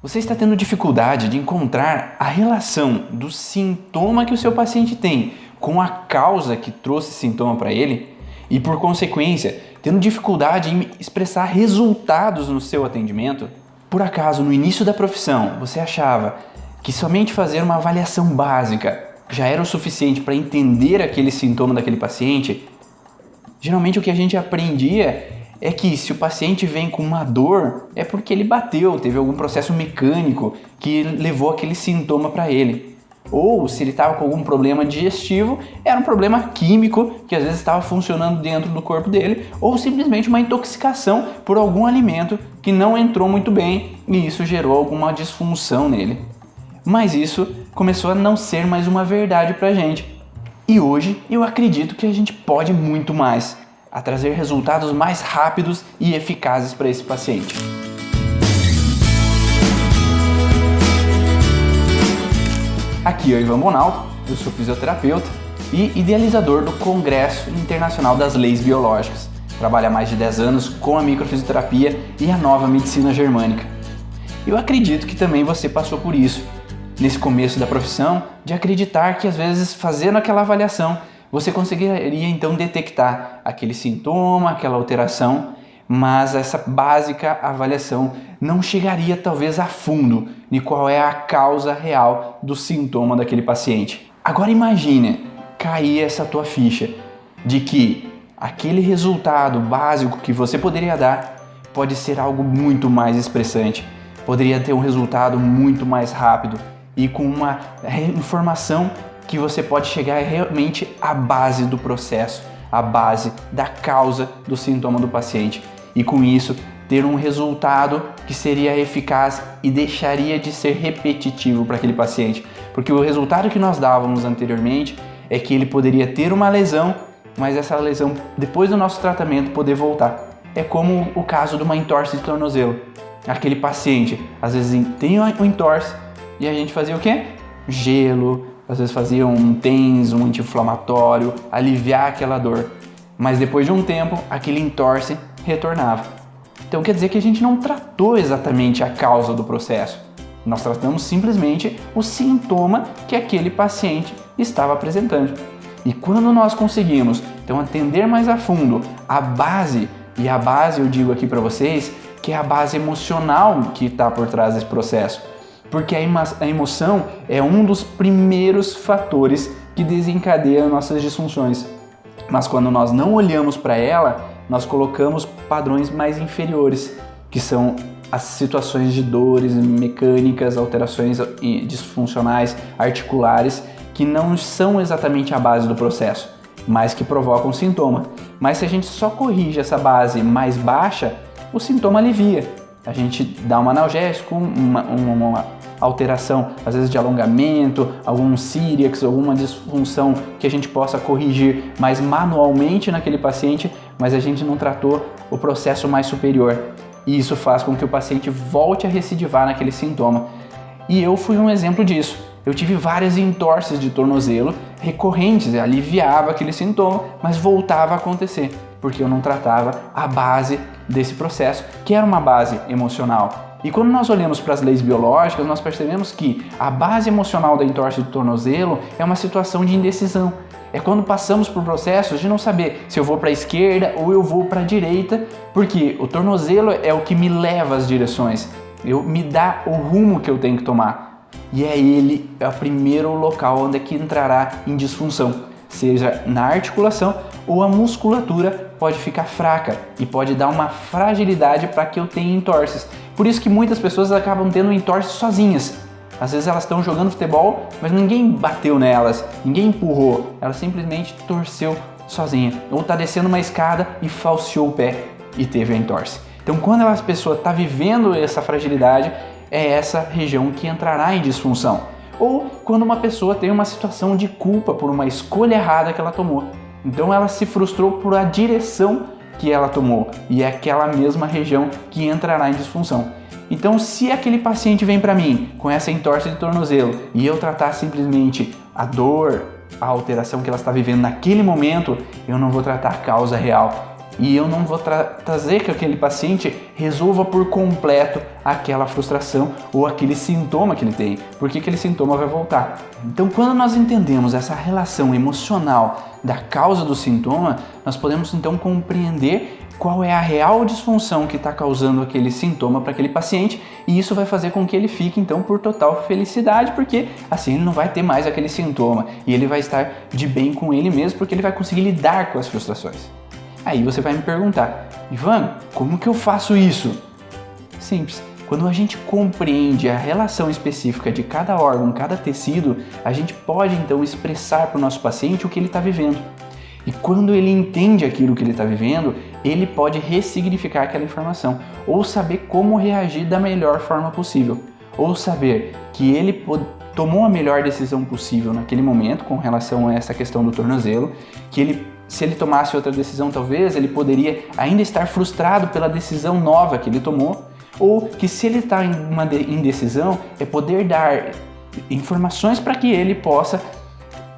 Você está tendo dificuldade de encontrar a relação do sintoma que o seu paciente tem com a causa que trouxe esse sintoma para ele e, por consequência, tendo dificuldade em expressar resultados no seu atendimento? Por acaso, no início da profissão, você achava que somente fazer uma avaliação básica já era o suficiente para entender aquele sintoma daquele paciente? Geralmente o que a gente aprendia é que se o paciente vem com uma dor, é porque ele bateu, teve algum processo mecânico que levou aquele sintoma para ele. Ou se ele estava com algum problema digestivo, era um problema químico que às vezes estava funcionando dentro do corpo dele, ou simplesmente uma intoxicação por algum alimento que não entrou muito bem e isso gerou alguma disfunção nele. Mas isso começou a não ser mais uma verdade pra gente. E hoje eu acredito que a gente pode muito mais, a trazer resultados mais rápidos e eficazes para esse paciente. Aqui é o Ivan Bonaldo, eu sou fisioterapeuta e idealizador do Congresso Internacional das Leis Biológicas. Trabalho há mais de 10 anos com a microfisioterapia e a nova medicina germânica. Eu acredito que também você passou por isso, nesse começo da profissão, de acreditar que às vezes fazendo aquela avaliação você conseguiria então detectar aquele sintoma, aquela alteração, mas essa básica avaliação não chegaria talvez a fundo de qual é a causa real do sintoma daquele paciente. Agora imagine cair essa tua ficha de que aquele resultado básico que você poderia dar pode ser algo muito mais expressante, poderia ter um resultado muito mais rápido e com uma informação que você pode chegar realmente à base do processo, à base da causa do sintoma do paciente e com isso ter um resultado que seria eficaz e deixaria de ser repetitivo para aquele paciente, porque o resultado que nós dávamos anteriormente é que ele poderia ter uma lesão, mas essa lesão depois do nosso tratamento poder voltar. É como o caso de uma entorse de tornozelo. Aquele paciente às vezes tem um entorse e a gente fazia o quê? Gelo, às vezes fazia um TENS, um anti-inflamatório, aliviar aquela dor. Mas depois de um tempo, aquele entorse retornava. Então quer dizer que a gente não tratou exatamente a causa do processo. Nós tratamos simplesmente o sintoma que aquele paciente estava apresentando. E quando nós conseguimos, então, atender mais a fundo a base, e a base eu digo aqui para vocês, que é a base emocional que está por trás desse processo. Porque a emoção é um dos primeiros fatores que desencadeia nossas disfunções. Mas quando nós não olhamos para ela, nós colocamos padrões mais inferiores, que são as situações de dores mecânicas, alterações disfuncionais, articulares, que não são exatamente a base do processo, mas que provocam sintoma. Mas se a gente só corrige essa base mais baixa, o sintoma alivia. A gente dá um analgésico, uma alteração, às vezes de alongamento, algum círiax, alguma disfunção que a gente possa corrigir mais manualmente naquele paciente, mas a gente não tratou o processo mais superior. E isso faz com que o paciente volte a recidivar naquele sintoma. E eu fui um exemplo disso. Eu tive várias entorses de tornozelo recorrentes, aliviava aquele sintoma, mas voltava a acontecer, porque eu não tratava a base desse processo, que era uma base emocional. E quando nós olhamos para as leis biológicas, nós percebemos que a base emocional da entorse de tornozelo é uma situação de indecisão. É quando passamos por processos de não saber se eu vou para a esquerda ou eu vou para a direita, porque o tornozelo é o que me leva às direções, me dá o rumo que eu tenho que tomar. E ele é o primeiro local onde é que entrará em disfunção, seja na articulação ou a musculatura pode ficar fraca e pode dar uma fragilidade para que eu tenha entorses. Por isso que muitas pessoas acabam tendo entorses sozinhas. Às vezes elas estão jogando futebol, mas ninguém bateu nelas, ninguém empurrou, ela simplesmente torceu sozinha. Ou está descendo uma escada e falseou o pé e teve a entorse. Então quando a pessoa está vivendo essa fragilidade, é essa região que entrará em disfunção. Ou quando uma pessoa tem uma situação de culpa por uma escolha errada que ela tomou. Então ela se frustrou por a direção que ela tomou e é aquela mesma região que entrará em disfunção. Então se aquele paciente vem para mim com essa entorse de tornozelo e eu tratar simplesmente a dor, a alteração que ela está vivendo naquele momento, eu não vou tratar a causa real. e eu não vou trazer que aquele paciente resolva por completo aquela frustração ou aquele sintoma que ele tem, porque aquele sintoma vai voltar. Então, quando nós entendemos essa relação emocional da causa do sintoma, nós podemos então compreender qual é a real disfunção que está causando aquele sintoma para aquele paciente, e isso vai fazer com que ele fique então por total felicidade, porque assim ele não vai ter mais aquele sintoma e ele vai estar de bem com ele mesmo, porque ele vai conseguir lidar com as frustrações. Aí você vai me perguntar: Ivan, como que eu faço isso? Simples. Quando a gente compreende a relação específica de cada órgão, cada tecido, a gente pode então expressar para o nosso paciente o que ele está vivendo. E quando ele entende aquilo que ele está vivendo, ele pode ressignificar aquela informação, ou saber como reagir da melhor forma possível, ou saber que ele tomou a melhor decisão possível naquele momento com relação a essa questão do tornozelo, que se ele tomasse outra decisão, talvez ele poderia ainda estar frustrado pela decisão nova que ele tomou, ou que se ele está em uma indecisão, é poder dar informações para que ele possa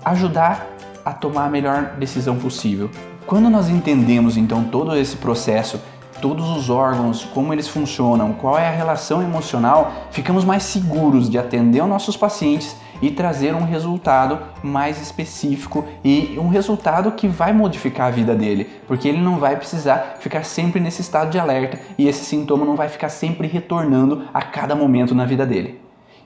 ajudar a tomar a melhor decisão possível. Quando nós entendemos então todo esse processo, todos os órgãos, como eles funcionam, qual é a relação emocional, ficamos mais seguros de atender os nossos pacientes e trazer um resultado mais específico e um resultado que vai modificar a vida dele, porque ele não vai precisar ficar sempre nesse estado de alerta e esse sintoma não vai ficar sempre retornando a cada momento na vida dele.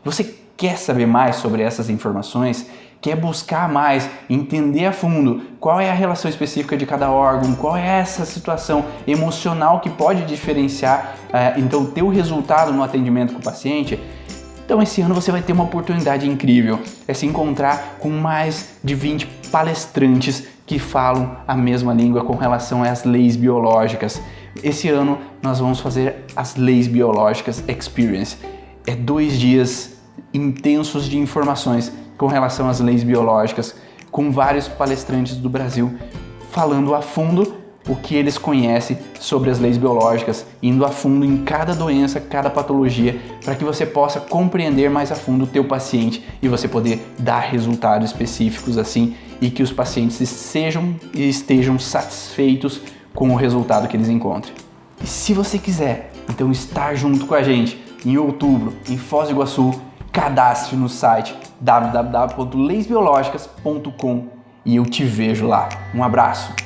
Você quer saber mais sobre essas informações? Quer buscar mais, entender a fundo qual é a relação específica de cada órgão, qual é essa situação emocional que pode diferenciar então o teu resultado no atendimento com o paciente? Então esse ano você vai ter uma oportunidade incrível, é se encontrar com mais de 20 palestrantes que falam a mesma língua com relação às leis biológicas. Esse ano nós vamos fazer as Leis Biológicas Experience. É 2 dias intensos de informações com relação às leis biológicas, com vários palestrantes do Brasil falando a fundo o que eles conhecem sobre as leis biológicas, indo a fundo em cada doença, cada patologia, para que você possa compreender mais a fundo o teu paciente e você poder dar resultados específicos assim e que os pacientes estejam satisfeitos com o resultado que eles encontrem. E se você quiser então estar junto com a gente em outubro em Foz do Iguaçu, cadastre no site www.leisbiologicas.com e eu te vejo lá. Um abraço!